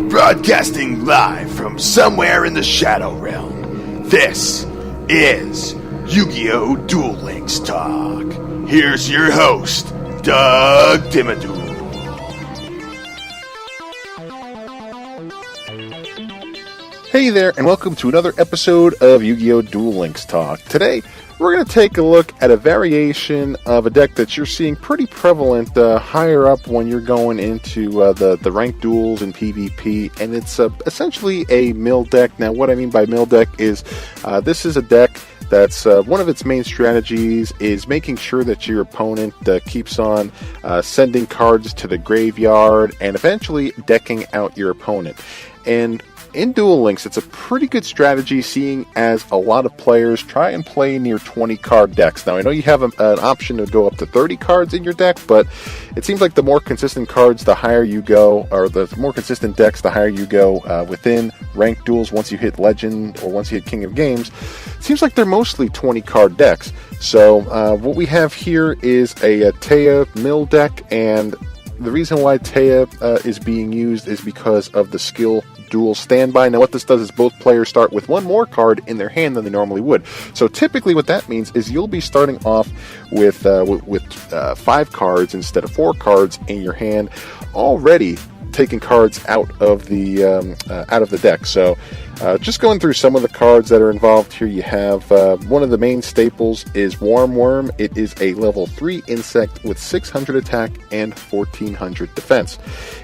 Broadcasting live from somewhere in the Shadow Realm, this is YuGiOh Duel Links Talk. Here's your host, Doug Dimmaduel. Hey there, and welcome to another episode of YuGiOh Duel Links Talk. Today, we're going to take a look at a variation of a deck that you're seeing pretty prevalent higher up when you're going into the ranked duels in PvP, and it's essentially a mill deck. Now, what I mean by mill deck is this is a deck that's one of its main strategies is making sure that your opponent keeps on sending cards to the graveyard and eventually decking out your opponent. And in Duel Links, it's a pretty good strategy, seeing as a lot of players try and play near 20 card decks. Now, I know you have an option to go up to 30 cards in your deck, but it seems like the more consistent cards, the higher you go, or the more consistent decks, the higher you go within ranked duels. Once you hit Legend or once you hit King of Games, it seems like they're mostly 20 card decks. So what we have here is a Taya mill deck, and the reason why Taya is being used is because of the skill Duel Standby. Now, what this does is both players start with one more card in their hand than they normally would. So typically what that means is you'll be starting off with 5 cards instead of 4 cards in your hand, already taking cards out of the deck. So just going through some of the cards that are involved here, you have one of the main staples is Warm Worm. It is a level 3 insect with 600 attack and 1400 defense.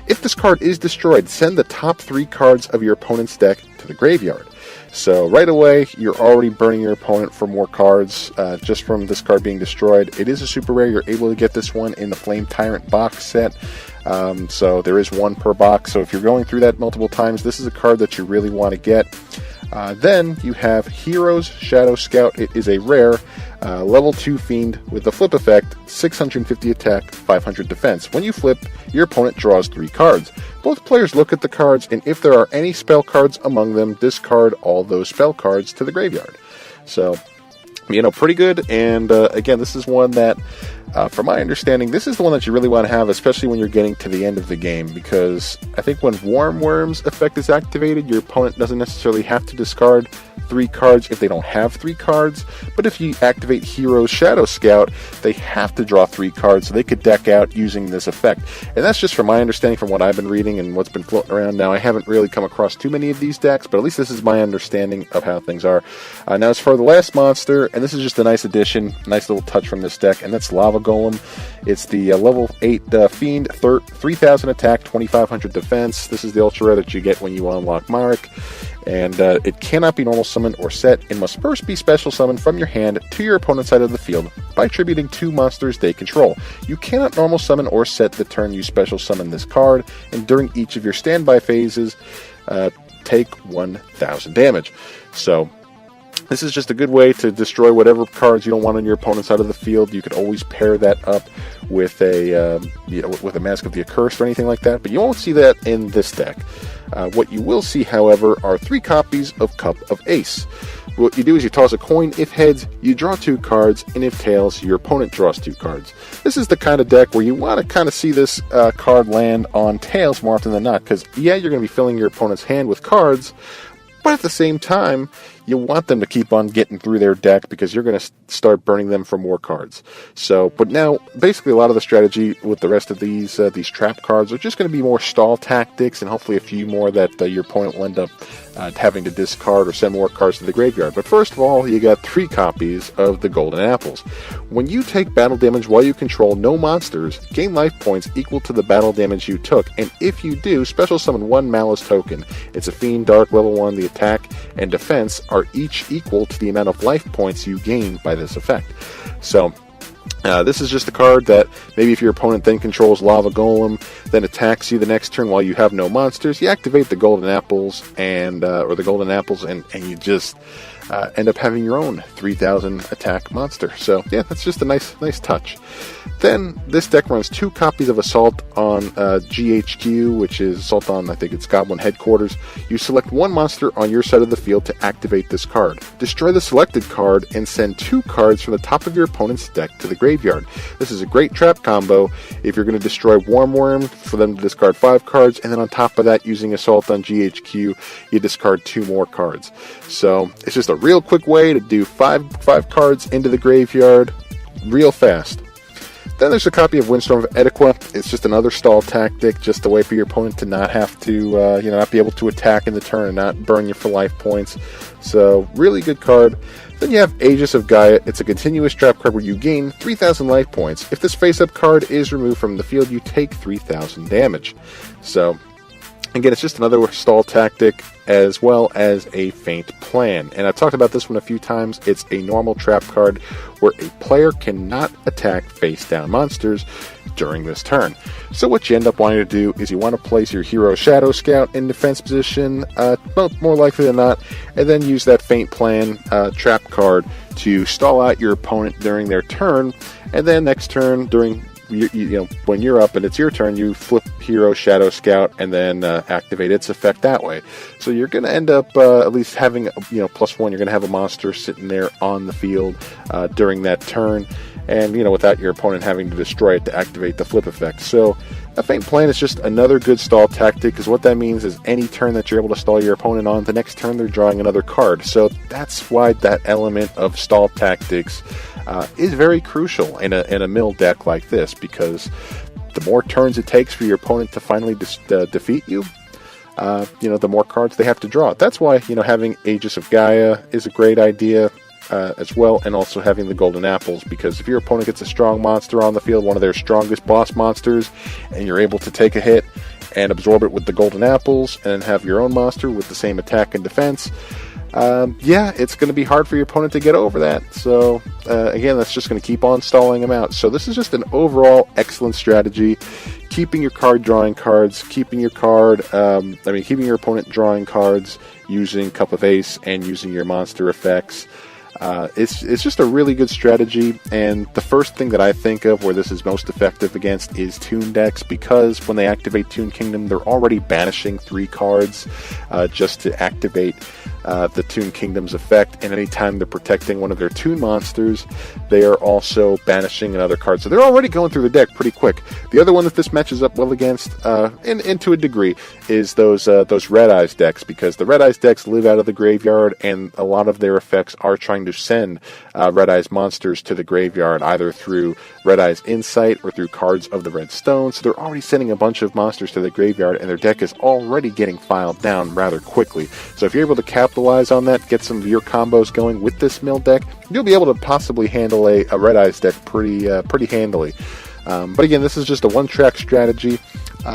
If this card is destroyed, send the top 3 cards of your opponent's deck to the graveyard. So right away, you're already burning your opponent for more cards just from this card being destroyed. It is a super rare. You're able to get this one in the Flame Tyrant box set. So there is one per box. So if you're going through that multiple times, this is a card that you really want to get. Then you have Hero's Shadow Scout. It is a rare level 2 fiend with the flip effect, 650 attack, 500 defense. When you flip, your opponent draws 3 cards. Both players look at the cards, and if there are any spell cards among them, discard all those spell cards to the graveyard. So, pretty good. And again, this is one that, from my understanding, this is the one that you really want to have, especially when you're getting to the end of the game, because I think when Warm Worm's effect is activated, your opponent doesn't necessarily have to discard 3 cards if they don't have 3 cards, but if you activate Hero's Shadow Scout, they have to draw 3 cards, so they could deck out using this effect. And that's just from my understanding, from what I've been reading and what's been floating around. Now, I haven't really come across too many of these decks, but at least this is my understanding of how things are. Now, as for the last monster, and this is just a nice addition, nice little touch from this deck, and that's Lava Golem. It's the level 8 Fiend, 3000 attack, 2500 defense. This is the ultra rare that you get when you unlock Marek. And it cannot be normal summoned or set, and must first be special summoned from your hand to your opponent's side of the field by attributing 2 monsters they control. You cannot normal summon or set the turn you special summon this card, and during each of your standby phases, take 1000 damage. So this is just a good way to destroy whatever cards you don't want on your opponent's side of the field. You could always pair that up with a with a Mask of the Accursed or anything like that, but you won't see that in this deck. What you will see, however, are 3 copies of Cup of Ace. What you do is you toss a coin. If heads, you draw 2 cards, and if tails, your opponent draws 2 cards. This is the kind of deck where you want to kind of see this card land on tails more often than not, because yeah, you're going to be filling your opponent's hand with cards, but at the same time, you want them to keep on getting through their deck because you're going to start burning them for more cards. So, but now, basically, a lot of the strategy with the rest of these trap cards are just going to be more stall tactics, and hopefully a few more that your opponent will end up having to discard or send more cards to the graveyard. But first of all, you got 3 copies of the Golden Apples. When you take battle damage while you control no monsters, gain life points equal to the battle damage you took, and if you do, special summon 1 Malice token. It's a Fiend, Dark, level 1, the attack and defense are each equal to the amount of life points you gain by this effect. So this is just a card that maybe if your opponent then controls Lava Golem, then attacks you the next turn while you have no monsters, you activate the Golden Apples and you just end up having your own 3000 attack monster. So yeah, that's just a nice touch. Then this deck runs 2 copies of Assault on GHQ, which is Assault on, I think it's Goblin Headquarters. You select 1 monster on your side of the field to activate this card. Destroy the selected card and send 2 cards from the top of your opponent's deck to the graveyard. This is a great trap combo if you're going to destroy Worm for them to discard 5 cards, and then on top of that, using Assault on GHQ, you discard 2 more cards. So it's just a real quick way to do 5 cards into the graveyard real fast. Then there's a copy of Windstorm of Etiqua. It's just another stall tactic, just a way for your opponent to not have to, not be able to attack in the turn and not burn you for life points. So, really good card. Then you have Aegis of Gaia. It's a continuous trap card where you gain 3,000 life points. If this face-up card is removed from the field, you take 3,000 damage. So, again, it's just another stall tactic as well as a feint plan. And I've talked about this one a few times. It's a normal trap card where a player cannot attack face-down monsters during this turn. So what you end up wanting to do is you want to place your hero Shadow Scout in defense position, more likely than not, and then use that feint plan trap card to stall out your opponent during their turn, and then next turn during when you're up and it's your turn, you flip hero Shadow Scout and then activate its effect that way. So you're going to end up at least having +1. You're going to have a monster sitting there on the field during that turn, and without your opponent having to destroy it to activate the flip effect. So a feint plan is just another good stall tactic, because what that means is any turn that you're able to stall your opponent on, the next turn they're drawing another card. So that's why that element of stall tactics is very crucial in a mill deck like this, because the more turns it takes for your opponent to finally defeat you, the more cards they have to draw. That's why having Aegis of Gaia is a great idea as well, and also having the Golden Apples, because if your opponent gets a strong monster on the field, one of their strongest boss monsters, and you're able to take a hit and absorb it with the Golden Apples and have your own monster with the same attack and defense, it's going to be hard for your opponent to get over that. So, again, that's just going to keep on stalling them out. So this is just an overall excellent strategy. Keeping your card drawing cards, keeping your opponent drawing cards using Cup of Ace and using your monster effects. It's just a really good strategy, and the first thing that I think of where this is most effective against is Toon decks, because when they activate Toon Kingdom, they're already banishing 3 cards just to activate the Toon Kingdom's effect, and anytime they're protecting one of their Toon monsters, they are also banishing another card. So they're already going through the deck pretty quick. The other one that this matches up well against, and to a degree, is those Red Eyes decks, because the Red Eyes decks live out of the graveyard, and a lot of their effects are trying to send Red Eyes monsters to the graveyard, either through Red Eyes Insight or through cards of the Red Stone. So they're already sending a bunch of monsters to the graveyard, and their deck is already getting filed down rather quickly. So if you're able to capitalize on that, get some of your combos going with this mill deck, you'll be able to possibly handle a Red Eyes deck pretty handily. But again, this is just a one-track strategy.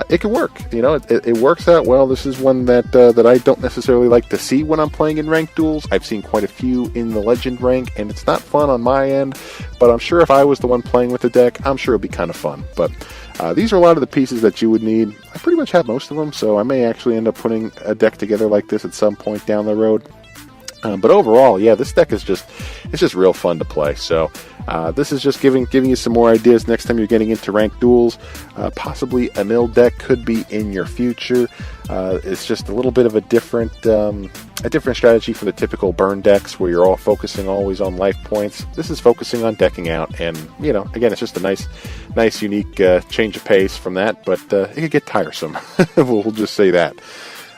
It can work. It works out well. This is one that I don't necessarily like to see when I'm playing in ranked duels. I've seen quite a few in the Legend rank, and it's not fun on my end, but I'm sure if I was the one playing with the deck, I'm sure it'd be kind of fun. But these are a lot of the pieces that you would need. I pretty much have most of them, so I may actually end up putting a deck together like this at some point down the road. But overall, this deck is just real fun to play. So this is just giving you some more ideas next time you're getting into ranked duels. Possibly a mill deck could be in your future. It's just a little bit of a different strategy for the typical burn decks where you're all focusing always on life points. This is focusing on decking out, and again, it's just a nice unique change of pace from that. But it could get tiresome. We'll just say that.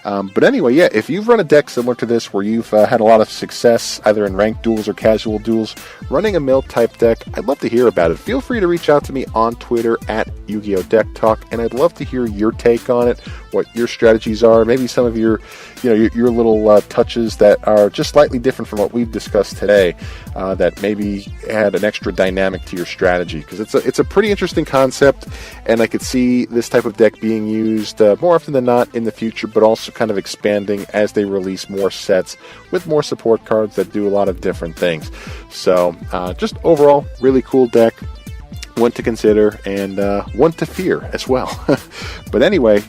But anyway, if you've run a deck similar to this where you've had a lot of success either in ranked duels or casual duels running a mill type deck, I'd love to hear about it. Feel free to reach out to me on Twitter at YuGiOh Deck Talk, and I'd love to hear your take on it, what your strategies are, maybe some of your little touches that are just slightly different from what we've discussed today, that maybe add an extra dynamic to your strategy, because it's a pretty interesting concept, and I could see this type of deck being used more often than not in the future, but also kind of expanding as they release more sets with more support cards that do a lot of different things. So just overall, really cool deck. One to consider and one to fear as well. But anyway,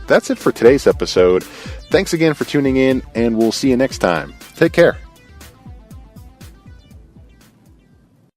that's it for today's episode. Thanks again for tuning in, and we'll see you next time. Take care.